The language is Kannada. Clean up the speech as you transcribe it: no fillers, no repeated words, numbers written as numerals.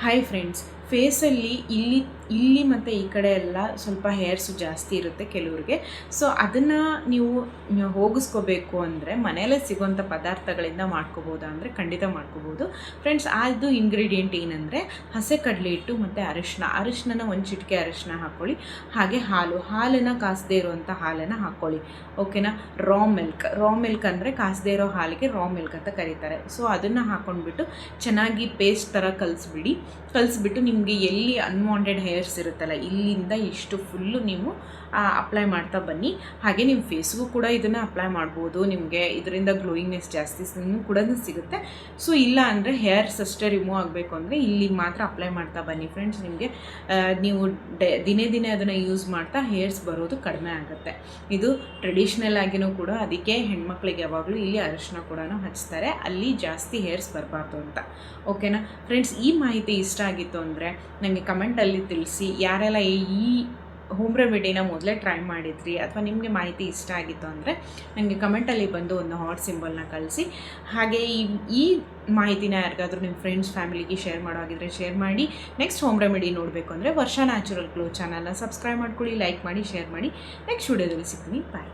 ಹಾಯ್ ಫ್ರೆಂಡ್ಸ್, ಫೇಸಲ್ಲಿ ಇಲ್ಲಿ ಮತ್ತು ಈ ಕಡೆ ಎಲ್ಲ ಸ್ವಲ್ಪ ಹೇರ್ಸು ಜಾಸ್ತಿ ಇರುತ್ತೆ ಕೆಲವ್ರಿಗೆ. ಸೊ ಅದನ್ನು ನೀವು ಹೋಗಿಸ್ಕೋಬೇಕು ಅಂದರೆ ಮನೆಯಲ್ಲೇ ಸಿಗೋಂಥ ಪದಾರ್ಥಗಳಿಂದ ಮಾಡ್ಕೋಬೋದಾ ಅಂದರೆ ಖಂಡಿತ ಮಾಡ್ಕೋಬೋದು ಫ್ರೆಂಡ್ಸ್. ಅದು ಇಂಗ್ರೀಡಿಯೆಂಟ್ ಏನಂದರೆ ಹಸೆ ಕಡಲೆ ಹಿಟ್ಟು ಮತ್ತು ಅರಿಶಿನ ಒಂದು ಚಿಟಿಕೆ ಅರಿಶಿನ ಹಾಕ್ಕೊಳ್ಳಿ. ಹಾಗೆ ಹಾಲನ್ನು ಕಾಸದೇ ಇರುವಂಥ ಹಾಲನ್ನು ಹಾಕ್ಕೊಳ್ಳಿ, ಓಕೆನಾ. ರಾ ಮಿಲ್ಕ್ ಅಂದರೆ ಕಾಸದೇ ಇರೋ ಹಾಲಿಗೆ ರಾ ಮಿಲ್ಕ್ ಅಂತ ಕರೀತಾರೆ. ಸೊ ಅದನ್ನು ಹಾಕ್ಕೊಂಡ್ಬಿಟ್ಟು ಚೆನ್ನಾಗಿ ಪೇಸ್ಟ್ ಥರ ಕಲಿಸ್ಬಿಟ್ಟು ನಿಮಗೆ ಎಲ್ಲಿ ಅನ್ವಾಂಟೆಡ್ ಹೇರ್ಸ್ ಇರುತ್ತಲ್ಲ ಇಲ್ಲಿಂದ ಇಷ್ಟು ಫುಲ್ಲು ನೀವು ಅಪ್ಲೈ ಮಾಡ್ತಾ ಬನ್ನಿ. ಹಾಗೆ ನಿಮ್ಮ ಫೇಸ್ಗೂ ಕೂಡ ಇದನ್ನು ಅಪ್ಲೈ ಮಾಡ್ಬೋದು. ನಿಮಗೆ ಇದರಿಂದ ಗ್ಲೋಯಿಂಗ್ನೆಸ್ ಜಾಸ್ತಿ ಕೂಡ ಸಿಗುತ್ತೆ. ಸೊ ಇಲ್ಲ ಅಂದರೆ ಹೇರ್ಸ್ ಅಷ್ಟೇ ರಿಮೂವ್ ಆಗಬೇಕು ಅಂದರೆ ಇಲ್ಲಿ ಮಾತ್ರ ಅಪ್ಲೈ ಮಾಡ್ತಾ ಬನ್ನಿ ಫ್ರೆಂಡ್ಸ್. ನಿಮಗೆ ನೀವು ದಿನೇ ಅದನ್ನು ಯೂಸ್ ಮಾಡ್ತಾ ಹೇರ್ಸ್ ಬರೋದು ಕಡಿಮೆ ಆಗುತ್ತೆ. ಇದು ಟ್ರೆಡಿಷ್ನಲ್ ಆಗಿಯೂ ಕೂಡ, ಅದಕ್ಕೆ ಹೆಣ್ಮಕ್ಳಿಗೆ ಯಾವಾಗಲೂ ಇಲ್ಲಿ ಅರಿಶಿನ ಕೂಡ ಹಚ್ತಾರೆ, ಅಲ್ಲಿ ಜಾಸ್ತಿ ಹೇರ್ಸ್ ಬರಬಾರ್ದು ಅಂತ, ಓಕೆನಾ ಫ್ರೆಂಡ್ಸ್. ಈ ಮಾಹಿತಿ ಇಷ್ಟ ಆಗಿತ್ತು ಅಂದರೆ ನನಗೆ ಕಮೆಂಟಲ್ಲಿ ತಿಳಿಸಿ. ಯಾರೆಲ್ಲ ಈ ಹೋಮ್ ರೆಮಿಡಿನ ಮೊದಲೇ ಟ್ರೈ ಮಾಡಿದ್ರಿ ಅಥವಾ ನಿಮಗೆ ಮಾಹಿತಿ ಇಷ್ಟ ಆಗಿತ್ತು ಅಂದರೆ ನನಗೆ ಕಮೆಂಟಲ್ಲಿ ಬಂದು ಒಂದು ಹಾರ್ಟ್ ಸಿಂಬಲ್ನ ಕಳಿಸಿ. ಹಾಗೆ ಈ ಮಾಹಿತಿನ ಯಾರಿಗಾದರೂ ನಿಮ್ಮ ಫ್ರೆಂಡ್ಸ್ ಫ್ಯಾಮಿಲಿಗೆ ಶೇರ್ ಮಾಡೋ ಆಗಿದ್ರೆ ಶೇರ್ ಮಾಡಿ. ನೆಕ್ಸ್ಟ್ ಹೋಮ್ ರೆಮಿಡಿ ನೋಡಬೇಕು ಅಂದರೆ ವರ್ಷ ನ್ಯಾಚುರಲ್ ಗ್ಲೋ ಚಾನಲ್ನ ಸಬ್ಸ್ಕ್ರೈಬ್ ಮಾಡ್ಕೊಳ್ಳಿ, ಲೈಕ್ ಮಾಡಿ, ಶೇರ್ ಮಾಡಿ. ನೆಕ್ಸ್ಟ್ ವಿಡಿಯೋದಲ್ಲಿ ಸಿಗ್ತೀನಿ. ಬಾಯ್.